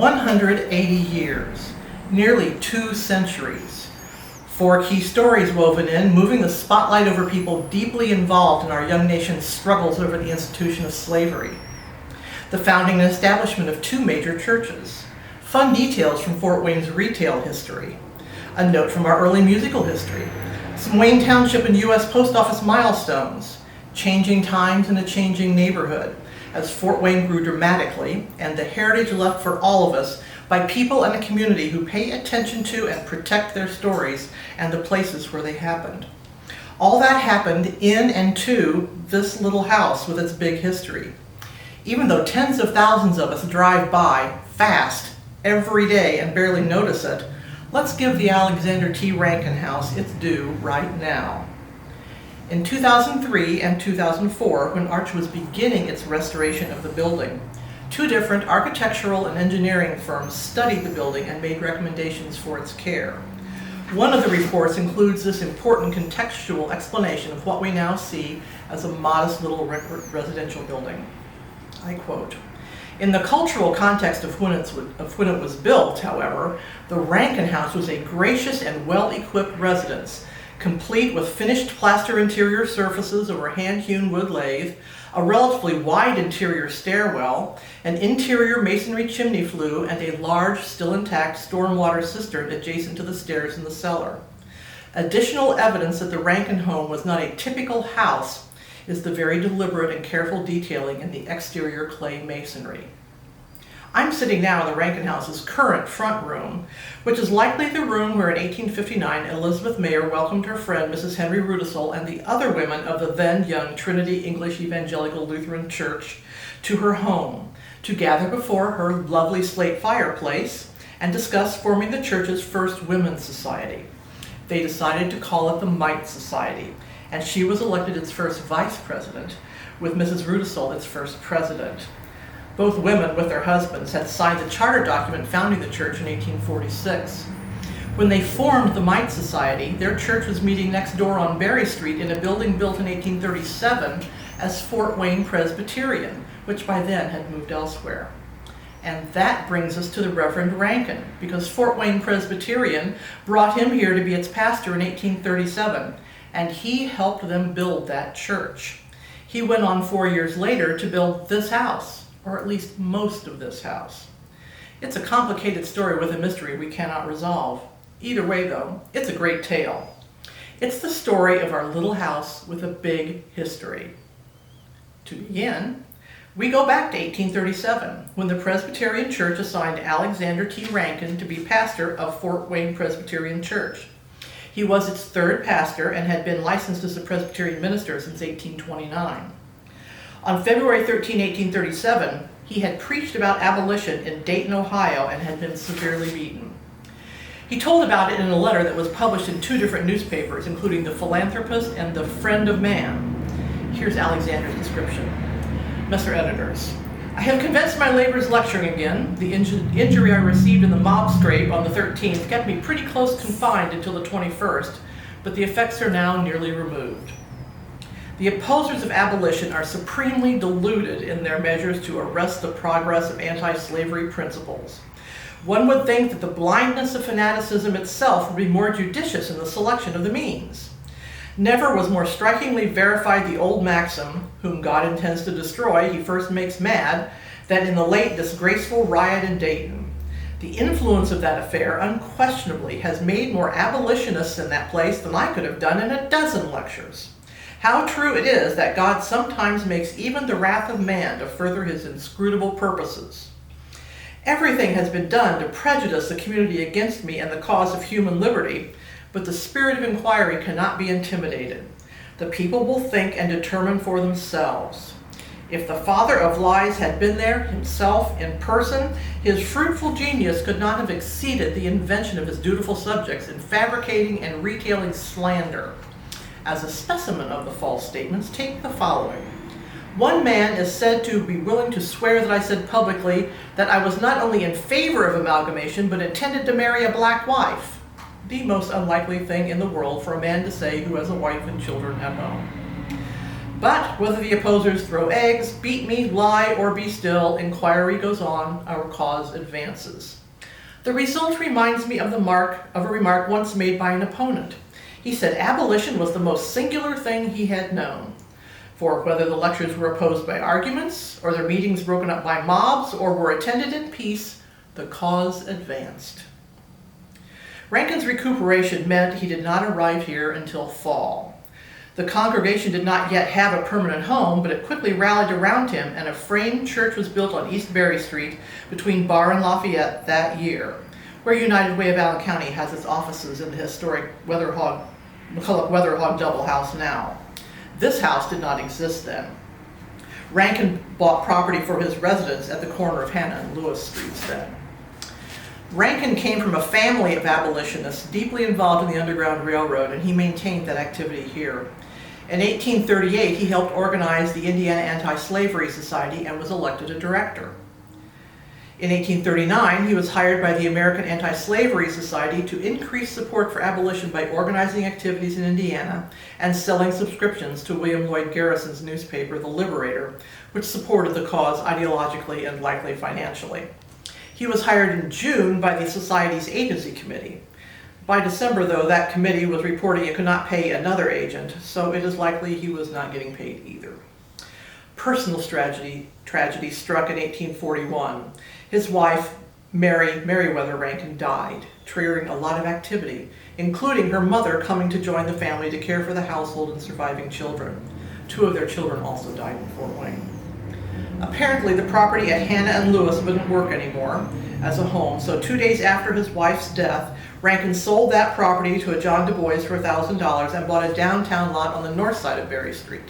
180 years, nearly 2 centuries. 4 key stories woven in, moving the spotlight over people deeply involved in our young nation's struggles over the institution of slavery. The founding and establishment of 2 major churches. Fun details from Fort Wayne's retail history. A note from our early musical history. Some Wayne Township and U.S. Post Office milestones. Changing times in a changing neighborhood, as Fort Wayne grew dramatically, and the heritage left for all of us by people and a community who pay attention to and protect their stories and the places where they happened. All that happened in and to this little house with its big history. Even though tens of thousands of us drive by fast every day and barely notice it, let's give the Alexander T. Rankin House its due right now. In 2003 and 2004, when Arch was beginning its restoration of the building, 2 different architectural and engineering firms studied the building and made recommendations for its care. One of the reports includes this important contextual explanation of what we now see as a modest little residential building. I quote, "In the cultural context of when it was built, however, the Rankin House was a gracious and well-equipped residence, complete with finished plaster interior surfaces over hand-hewn wood lathe, a relatively wide interior stairwell, an interior masonry chimney flue, and a large, still intact stormwater cistern adjacent to the stairs in the cellar. Additional evidence that the Rankin home was not a typical house is the very deliberate and careful detailing in the exterior clay masonry." I'm sitting now in the Rankin House's current front room, which is likely the room where in 1859 Elizabeth Mayer welcomed her friend Mrs. Henry Rudisell and the other women of the then young Trinity English Evangelical Lutheran Church to her home to gather before her lovely slate fireplace and discuss forming the church's first women's society. They decided to call it the Mite Society, and she was elected its first vice president, with Mrs. Rudisell its first president. Both women, with their husbands, had signed the charter document founding the church in 1846. When they formed the Mite Society, their church was meeting next door on Berry Street in a building built in 1837 as Fort Wayne Presbyterian, which by then had moved elsewhere. And that brings us to the Reverend Rankin, because Fort Wayne Presbyterian brought him here to be its pastor in 1837, and he helped them build that church. He went on 4 years later to build this house, or at least most of this house. It's a complicated story with a mystery we cannot resolve. Either way, though, it's a great tale. It's the story of our little house with a big history. To begin, we go back to 1837, when the Presbyterian Church assigned Alexander T. Rankin to be pastor of Fort Wayne Presbyterian Church. He was its 3rd pastor and had been licensed as a Presbyterian minister since 1829. On February 13, 1837, he had preached about abolition in Dayton, Ohio, and had been severely beaten. He told about it in a letter that was published in 2 different newspapers, including The Philanthropist and The Friend of Man. Here's Alexander's description. Mr. Editors, I have commenced my labors lecturing again. The injury I received in the mob scrape on the 13th kept me pretty close confined until the 21st, but the effects are now nearly removed. The opposers of abolition are supremely deluded in their measures to arrest the progress of anti-slavery principles. One would think that the blindness of fanaticism itself would be more judicious in the selection of the means. Never was more strikingly verified the old maxim, whom God intends to destroy, he first makes mad, than in the late disgraceful riot in Dayton. The influence of that affair unquestionably has made more abolitionists in that place than I could have done in a dozen lectures. How true it is that God sometimes makes even the wrath of man to further his inscrutable purposes. Everything has been done to prejudice the community against me and the cause of human liberty, but the spirit of inquiry cannot be intimidated. The people will think and determine for themselves. If the father of lies had been there himself in person, his fruitful genius could not have exceeded the invention of his dutiful subjects in fabricating and retailing slander. As a specimen of the false statements, take the following. One man is said to be willing to swear that I said publicly that I was not only in favor of amalgamation, but intended to marry a black wife. The most unlikely thing in the world for a man to say who has a wife and children at home. But whether the opposers throw eggs, beat me, lie, or be still, inquiry goes on, our cause advances. The result reminds me of a remark once made by an opponent. He said abolition was the most singular thing he had known. For whether the lectures were opposed by arguments, or their meetings broken up by mobs, or were attended in peace, the cause advanced. Rankin's recuperation meant he did not arrive here until fall. The congregation did not yet have a permanent home, but it quickly rallied around him, and a frame church was built on East Berry Street between Barr and Lafayette that year, where United Way of Allen County has its offices in the historic McCulloch Weatherhog Double House now. This house did not exist then. Rankin bought property for his residence at the corner of Hannah and Lewis Streets then. Rankin came from a family of abolitionists deeply involved in the Underground Railroad, and he maintained that activity here. In 1838, he helped organize the Indiana Anti-Slavery Society and was elected a director. In 1839, he was hired by the American Anti-Slavery Society to increase support for abolition by organizing activities in Indiana and selling subscriptions to William Lloyd Garrison's newspaper, The Liberator, which supported the cause ideologically and likely financially. He was hired in June by the Society's agency committee. By December, though, that committee was reporting it could not pay another agent, so it is likely he was not getting paid either. Personal tragedy struck in 1841. His wife, Mary Meriwether Rankin, died, triggering a lot of activity, including her mother coming to join the family to care for the household and surviving children. 2 of their children also died in Fort Wayne. Apparently, the property at Hannah and Lewis wouldn't work anymore as a home, so 2 days after his wife's death, Rankin sold that property to a John Du Bois for $1,000 and bought a downtown lot on the north side of Berry Street.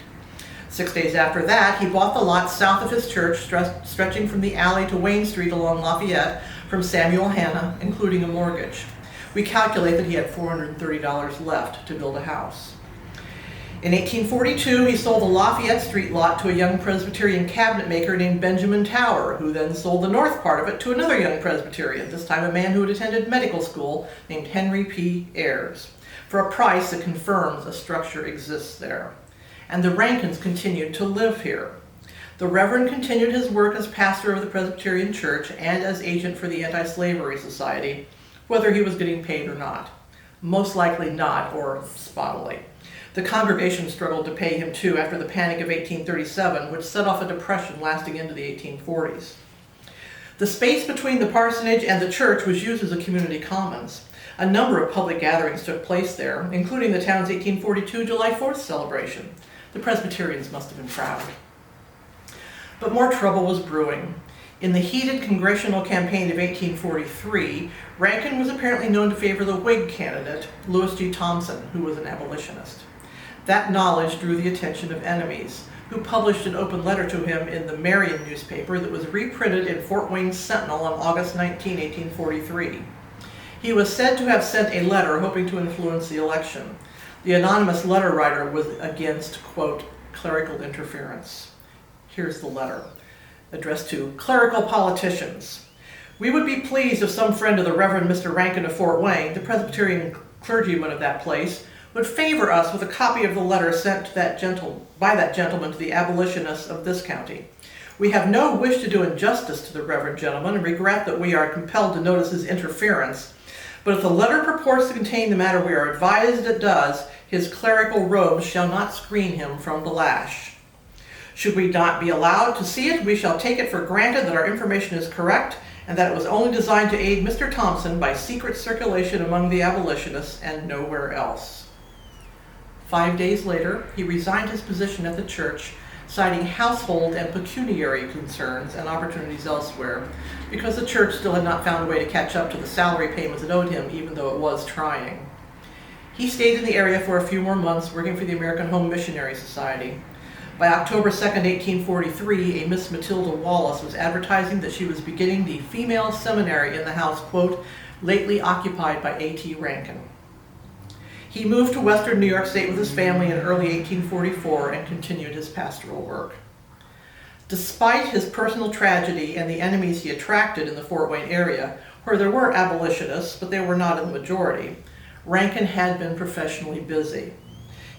6 days after that, he bought the lot south of his church, stretching from the alley to Wayne Street along Lafayette, from Samuel Hannah, including a mortgage. We calculate that he had $430 left to build a house. In 1842, he sold the Lafayette Street lot to a young Presbyterian cabinet maker named Benjamin Tower, who then sold the north part of it to another young Presbyterian, this time a man who had attended medical school named Henry P. Ayres, for a price that confirms a structure exists there. And the Rankins continued to live here. The Reverend continued his work as pastor of the Presbyterian Church and as agent for the Anti-Slavery Society, whether he was getting paid or not. Most likely not, or spottily. The congregation struggled to pay him too after the Panic of 1837, which set off a depression lasting into the 1840s. The space between the parsonage and the church was used as a community commons. A number of public gatherings took place there, including the town's 1842 July 4th celebration. The Presbyterians must have been proud. But more trouble was brewing. In the heated congressional campaign of 1843, Rankin was apparently known to favor the Whig candidate, Lewis G. Thompson, who was an abolitionist. That knowledge drew the attention of enemies, who published an open letter to him in the Marion newspaper that was reprinted in Fort Wayne Sentinel on August 19, 1843. He was said to have sent a letter hoping to influence the election. The anonymous letter writer was against, quote, clerical interference. Here's the letter, addressed to clerical politicians. We would be pleased if some friend of the Reverend Mr. Rankin of Fort Wayne, the Presbyterian clergyman of that place, would favor us with a copy of the letter sent to by that gentleman to the abolitionists of this county. We have no wish to do injustice to the reverend gentleman and regret that we are compelled to notice his interference. But if the letter purports to contain the matter we are advised it does, his clerical robes shall not screen him from the lash. Should we not be allowed to see it, we shall take it for granted that our information is correct and that it was only designed to aid Mr. Thompson by secret circulation among the abolitionists and nowhere else. 5 days later, he resigned his position at the church, citing household and pecuniary concerns and opportunities elsewhere, because the church still had not found a way to catch up to the salary payments it owed him, even though it was trying. He stayed in the area for a few more months, working for the American Home Missionary Society. By October 2nd, 1843, a Miss Matilda Wallace was advertising that she was beginning the female seminary in the house, quote, lately occupied by A.T. Rankin. He moved to western New York State with his family in early 1844 and continued his pastoral work. Despite his personal tragedy and the enemies he attracted in the Fort Wayne area, where there were abolitionists, but they were not in the majority, Rankin had been professionally busy.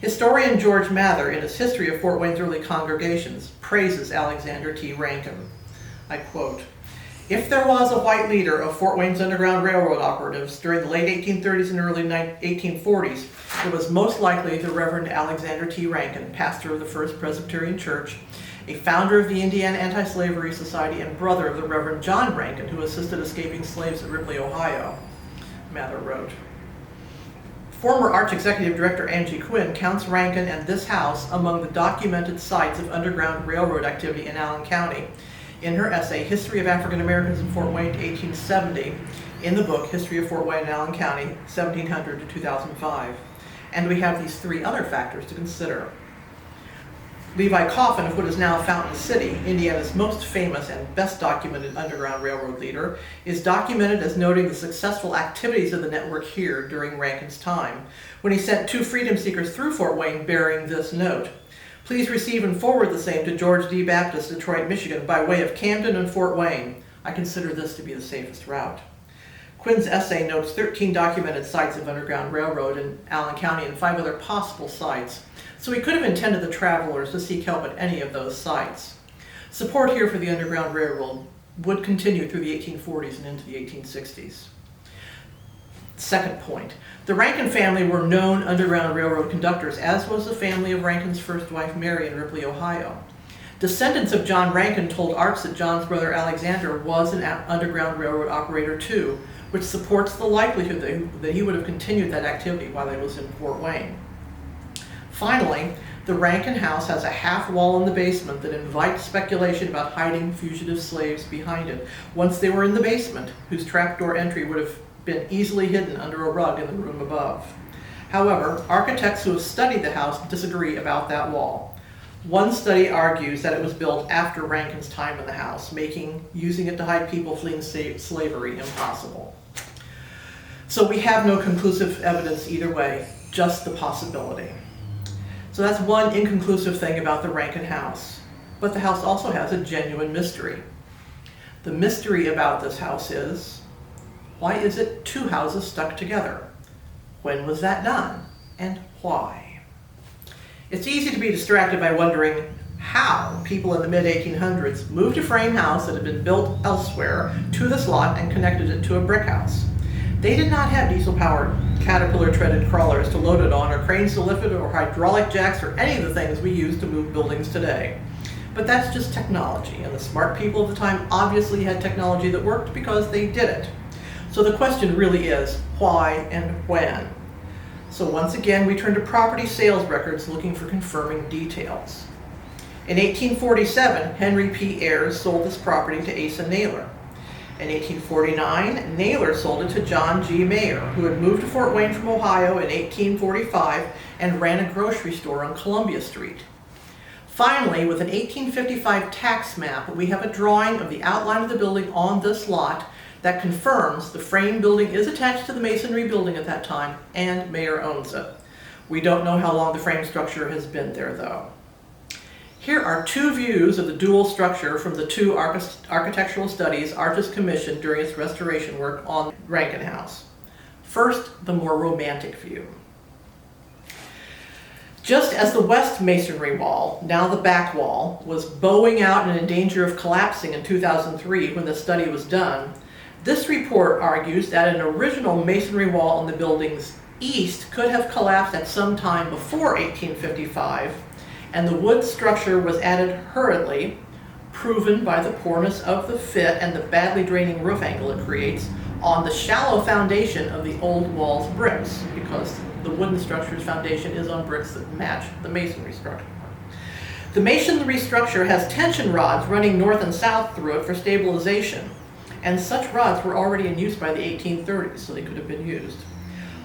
Historian George Mather, in his History of Fort Wayne's Early Congregations, praises Alexander T. Rankin. I quote, "If there was a white leader of Fort Wayne's Underground Railroad operatives during the late 1830s and early 1840s, it was most likely the Reverend Alexander T. Rankin, pastor of the First Presbyterian Church, a founder of the Indiana Anti-Slavery Society and brother of the Reverend John Rankin, who assisted escaping slaves at Ripley, Ohio," Mather wrote. Former Arch Executive Director Angie Quinn counts Rankin and this house among the documented sites of Underground Railroad activity in Allen County in her essay, History of African Americans in Fort Wayne to 1870, in the book History of Fort Wayne and Allen County, 1700 to 2005. And we have these three other factors to consider. Levi Coffin of what is now Fountain City, Indiana's most famous and best documented Underground Railroad leader, is documented as noting the successful activities of the network here during Rankin's time, when he sent 2 freedom seekers through Fort Wayne bearing this note: "Please receive and forward the same to George D. Baptist, Detroit, Michigan, by way of Camden and Fort Wayne. I consider this to be the safest route." Quinn's essay notes 13 documented sites of Underground Railroad in Allen County and 5 other possible sites, so he could have intended the travelers to seek help at any of those sites. Support here for the Underground Railroad would continue through the 1840s and into the 1860s. Second point, the Rankin family were known Underground Railroad conductors, as was the family of Rankin's first wife, Mary, in Ripley, Ohio. Descendants of John Rankin told Arts that John's brother Alexander was an Underground Railroad operator too, which supports the likelihood that he would have continued that activity while he was in Fort Wayne. Finally, the Rankin House has a half wall in the basement that invites speculation about hiding fugitive slaves behind it once they were in the basement, whose trapdoor entry would have been easily hidden under a rug in the room above. However, architects who have studied the house disagree about that wall. One study argues that it was built after Rankin's time in the house, making using it to hide people fleeing slavery impossible. So we have no conclusive evidence either way, just the possibility. So that's one inconclusive thing about the Rankin House. But the house also has a genuine mystery. The mystery about this house is, why is it 2 houses stuck together? When was that done? And why? It's easy to be distracted by wondering how people in the mid-1800s moved a frame house that had been built elsewhere to this lot and connected it to a brick house. They did not have diesel-powered Caterpillar-treaded crawlers to load it on, or cranes to lift it, or hydraulic jacks, or any of the things we use to move buildings today. But that's just technology, and the smart people of the time obviously had technology that worked because they did it. So the question really is, why and when? So once again, we turn to property sales records looking for confirming details. In 1847, Henry P. Ayers sold this property to Asa Naylor. In 1849, Naylor sold it to John G. Mayer, who had moved to Fort Wayne from Ohio in 1845 and ran a grocery store on Columbia Street. Finally, with an 1855 tax map, we have a drawing of the outline of the building on this lot that confirms the frame building is attached to the masonry building at that time, and Mayer owns it. We don't know how long the frame structure has been there, though. Here are 2 views of the dual structure from the 2 architectural studies Arches commissioned during its restoration work on Rankin House. First, the more romantic view. Just as the west masonry wall, now the back wall, was bowing out and in danger of collapsing in 2003 when the study was done, this report argues that an original masonry wall on the building's east could have collapsed at some time before 1855, and the wood structure was added hurriedly, proven by the poorness of the fit and the badly draining roof angle it creates, on the shallow foundation of the old wall's bricks, because the wooden structure's foundation is on bricks that match the masonry structure. The masonry structure has tension rods running north and south through it for stabilization, and such rods were already in use by the 1830s, so they could have been used.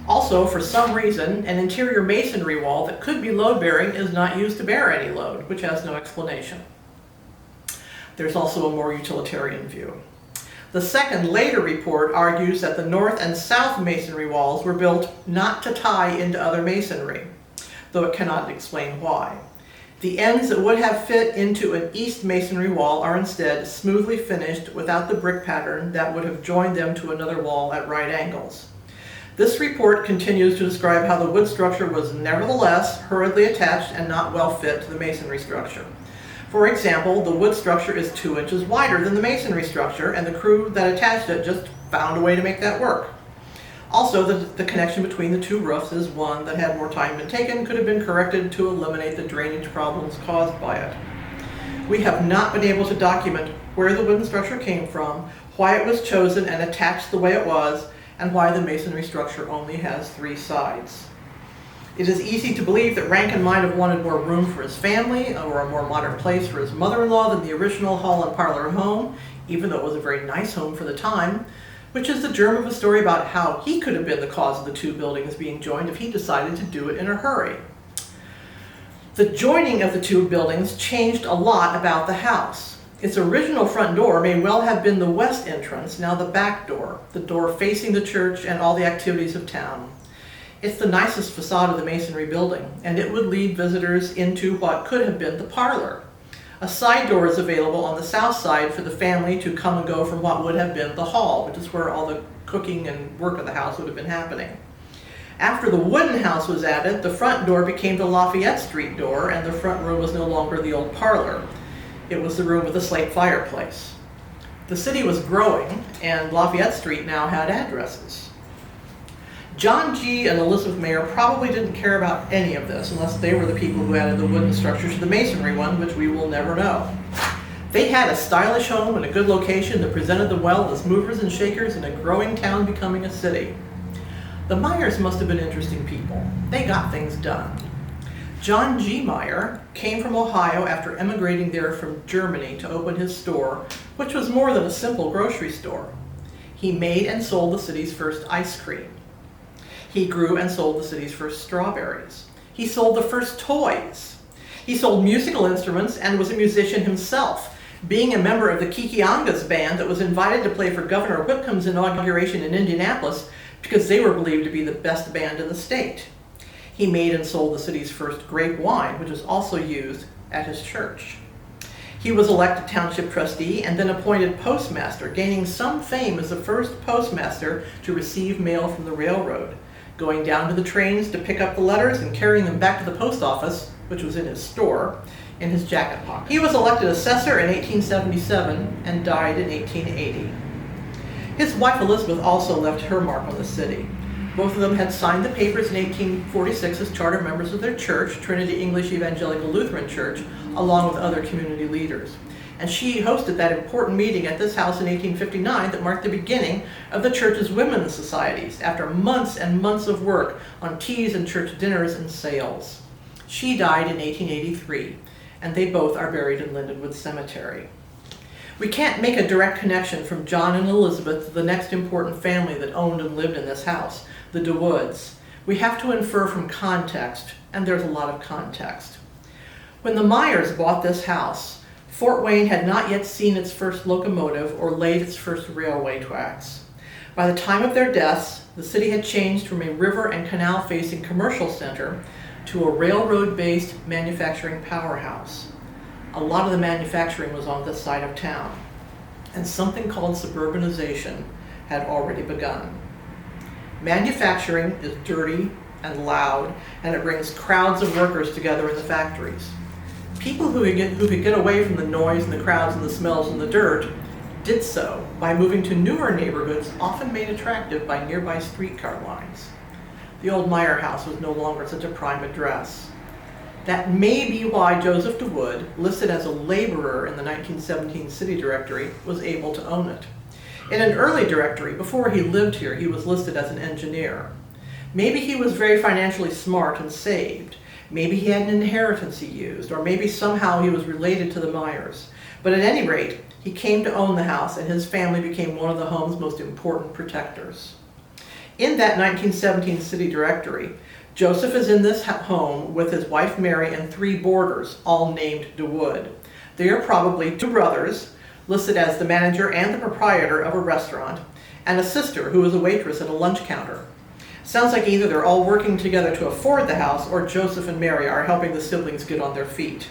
Also, for some reason, an interior masonry wall that could be load-bearing is not used to bear any load, which has no explanation. There's also a more utilitarian view. The second, later report argues that the north and south masonry walls were built not to tie into other masonry, though it cannot explain why. The ends that would have fit into an east masonry wall are instead smoothly finished without the brick pattern that would have joined them to another wall at right angles. This report continues to describe how the wood structure was nevertheless hurriedly attached and not well fit to the masonry structure. For example, the wood structure is 2 inches wider than the masonry structure, and the crew that attached it just found a way to make that work. Also, the connection between the 2 roofs is one that, had more time been taken, could have been corrected to eliminate the drainage problems caused by it. We have not been able to document where the wooden structure came from, why it was chosen and attached the way it was, and why the masonry structure only has 3 sides. It is easy to believe that Rankin might have wanted more room for his family or a more modern place for his mother-in-law than the original hall and parlor home, even though it was a very nice home for the time, which is the germ of a story about how he could have been the cause of the 2 buildings being joined if he decided to do it in a hurry. The joining of the 2 buildings changed a lot about the house. Its original front door may well have been the west entrance, now the back door, the door facing the church and all the activities of town. It's the nicest facade of the masonry building, and it would lead visitors into what could have been the parlor. A side door is available on the south side for the family to come and go from what would have been the hall, which is where all the cooking and work of the house would have been happening. After the wooden house was added, the front door became the Lafayette Street door, and the front room was no longer the old parlor. It was the room with the slate fireplace. The city was growing, and Lafayette Street now had addresses. John G. and Elizabeth Mayer probably didn't care about any of this unless they were the people who added the wooden structure to the masonry one, which we will never know. They had a stylish home in a good location that presented them well as movers and shakers in a growing town becoming a city. The Meyers must have been interesting people. They got things done. John G. Meyer came from Ohio after emigrating there from Germany to open his store, which was more than a simple grocery store. He made and sold the city's first ice cream. He grew and sold the city's first strawberries. He sold the first toys. He sold musical instruments and was a musician himself, being a member of the Kikiangas band that was invited to play for Governor Whitcomb's inauguration in Indianapolis because they were believed to be the best band in the state. He made and sold the city's first grape wine, which was also used at his church. He was elected township trustee and then appointed postmaster, gaining some fame as the first postmaster to receive mail from the railroad, going down to the trains to pick up the letters and carrying them back to the post office, which was in his store, in his jacket pocket. He was elected assessor in 1877 and died in 1880. His wife Elizabeth also left her mark on the city. Both of them had signed the papers in 1846 as charter members of their church, Trinity English Evangelical Lutheran Church, along with other community leaders. And she hosted that important meeting at this house in 1859 that marked the beginning of the church's women's societies after months and months of work on teas and church dinners and sales. She died in 1883, and they both are buried in Lindenwood Cemetery. We can't make a direct connection from John and Elizabeth to the next important family that owned and lived in this house, the DeWoods. We have to infer from context, and there's a lot of context. When the Meyers bought this house, Fort Wayne had not yet seen its first locomotive or laid its first railway tracks. By the time of their deaths, the city had changed from a river and canal-facing commercial center to a railroad-based manufacturing powerhouse. A lot of the manufacturing was on this side of town, and something called suburbanization had already begun. Manufacturing is dirty and loud, and it brings crowds of workers together in the factories. People who could get away from the noise and the crowds and the smells and the dirt did so by moving to newer neighborhoods, often made attractive by nearby streetcar lines. The old Meyer house was no longer such a prime address. That may be why Joseph DeWood, listed as a laborer in the 1917 city directory, was able to own it. In an early directory, before he lived here, he was listed as an engineer. Maybe he was very financially smart and saved. Maybe he had an inheritance he used, or maybe somehow he was related to the Meyers. But at any rate, he came to own the house, and his family became one of the home's most important protectors. In that 1917 city directory, Joseph is in this home with his wife Mary and 3 boarders, all named DeWood. They are probably 2 brothers, listed as the manager and the proprietor of a restaurant, and a sister who is a waitress at a lunch counter. Sounds like either they're all working together to afford the house, or Joseph and Mary are helping the siblings get on their feet.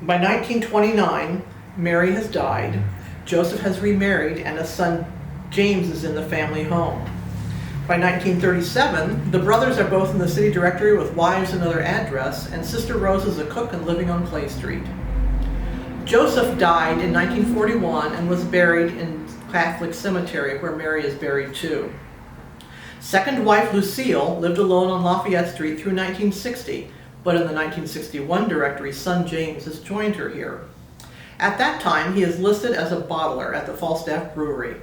By 1929, Mary has died, Joseph has remarried, and a son, James, is in the family home. By 1937, the brothers are both in the city directory with wives and another address, and Sister Rose is a cook and living on Clay Street. Joseph died in 1941 and was buried in Catholic Cemetery, where Mary is buried too. Second wife Lucille lived alone on Lafayette Street through 1960, but in the 1961 directory, son James has joined her here. At that time, he is listed as a bottler at the Falstaff Brewery.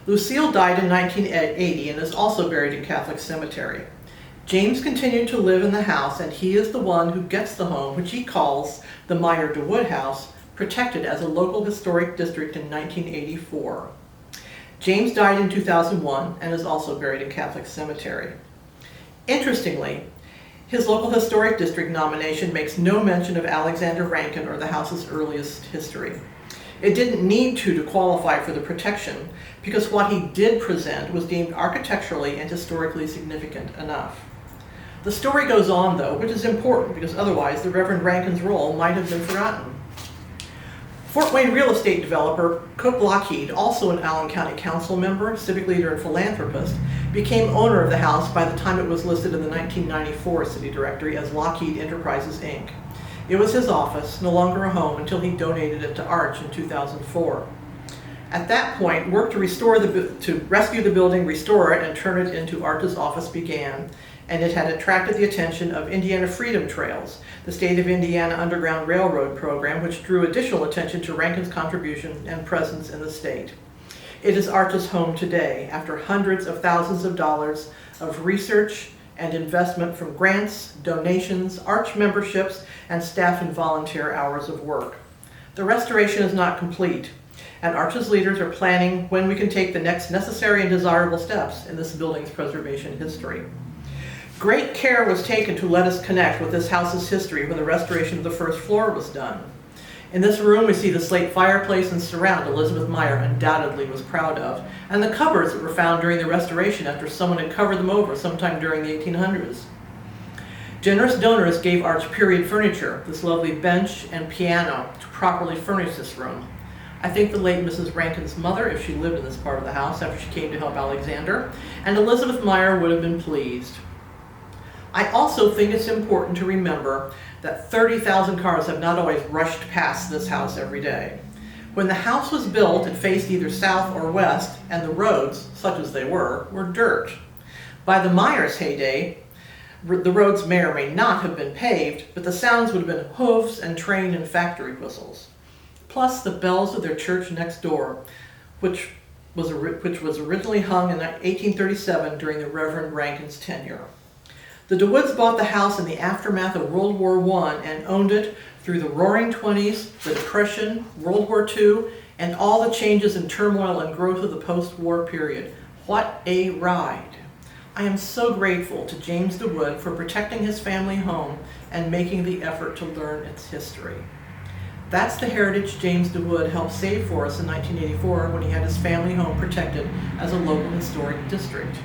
Lucille died in 1980 and is also buried in Catholic Cemetery. James continued to live in the house, and he is the one who gets the home, which he calls the Meyer DeWood House, protected as a local historic district in 1984. James died in 2001 and is also buried in Catholic Cemetery. Interestingly, his local historic district nomination makes no mention of Alexander Rankin or the house's earliest history. It didn't need to qualify for the protection, because what he did present was deemed architecturally and historically significant enough. The story goes on, though, which is important because otherwise the Reverend Rankin's role might have been forgotten. Fort Wayne real estate developer Cook Lockheed, also an Allen County Council member, civic leader, and philanthropist, became owner of the house by the time it was listed in the 1994 city directory as Lockheed Enterprises, Inc. It was his office, no longer a home, until he donated it to Arch in 2004. At that point, work to rescue the building, restore it, and turn it into Arch's office began, and it had attracted the attention of Indiana Freedom Trails, the state of Indiana Underground Railroad program, which drew additional attention to Rankin's contribution and presence in the state. It is Arch's home today, after hundreds of thousands of dollars of research and investment from grants, donations, Arch memberships, and staff and volunteer hours of work. The restoration is not complete, and Arch's leaders are planning when we can take the next necessary and desirable steps in this building's preservation history. Great care was taken to let us connect with this house's history when the restoration of the first floor was done. In this room, we see the slate fireplace and surround Elizabeth Meyer undoubtedly was proud of, and the cupboards that were found during the restoration after someone had covered them over sometime during the 1800s. Generous donors gave Arch period furniture, this lovely bench and piano, to properly furnish this room. I think the late Mrs. Rankin's mother, if she lived in this part of the house after she came to help Alexander, and Elizabeth Meyer would have been pleased. I also think it's important to remember that 30,000 cars have not always rushed past this house every day. When the house was built, it faced either south or west, and the roads, such as they were dirt. By the Myers' heyday, the roads may or may not have been paved, but the sounds would have been hooves and train and factory whistles. Plus the bells of their church next door, which was originally hung in 1837 during the Reverend Rankin's tenure. The DeWoods bought the house in the aftermath of World War I and owned it through the Roaring '20s, the Depression, World War II, and all the changes and turmoil and growth of the post-war period. What a ride! I am so grateful to James DeWood for protecting his family home and making the effort to learn its history. That's the heritage James DeWood helped save for us in 1984 when he had his family home protected as a local historic district.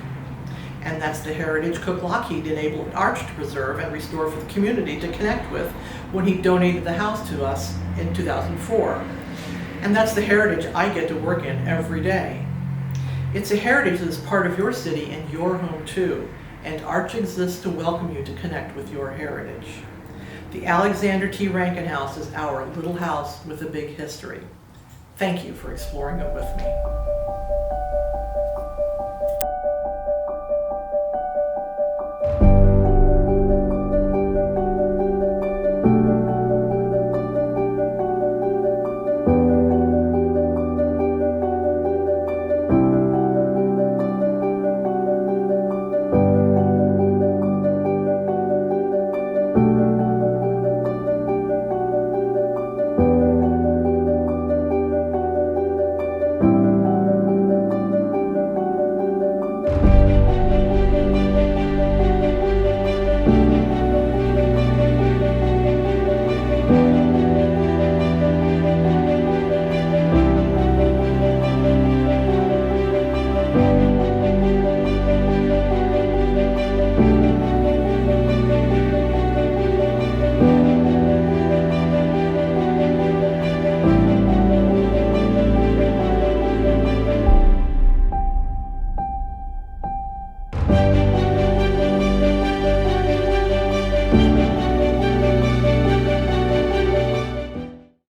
And that's the heritage Cook Lockheed enabled Arch to preserve and restore for the community to connect with when he donated the house to us in 2004. And that's the heritage I get to work in every day. It's a heritage that is part of your city and your home too, and Arch exists to welcome you to connect with your heritage. The Alexander T. Rankin House is our little house with a big history. Thank you for exploring it with me.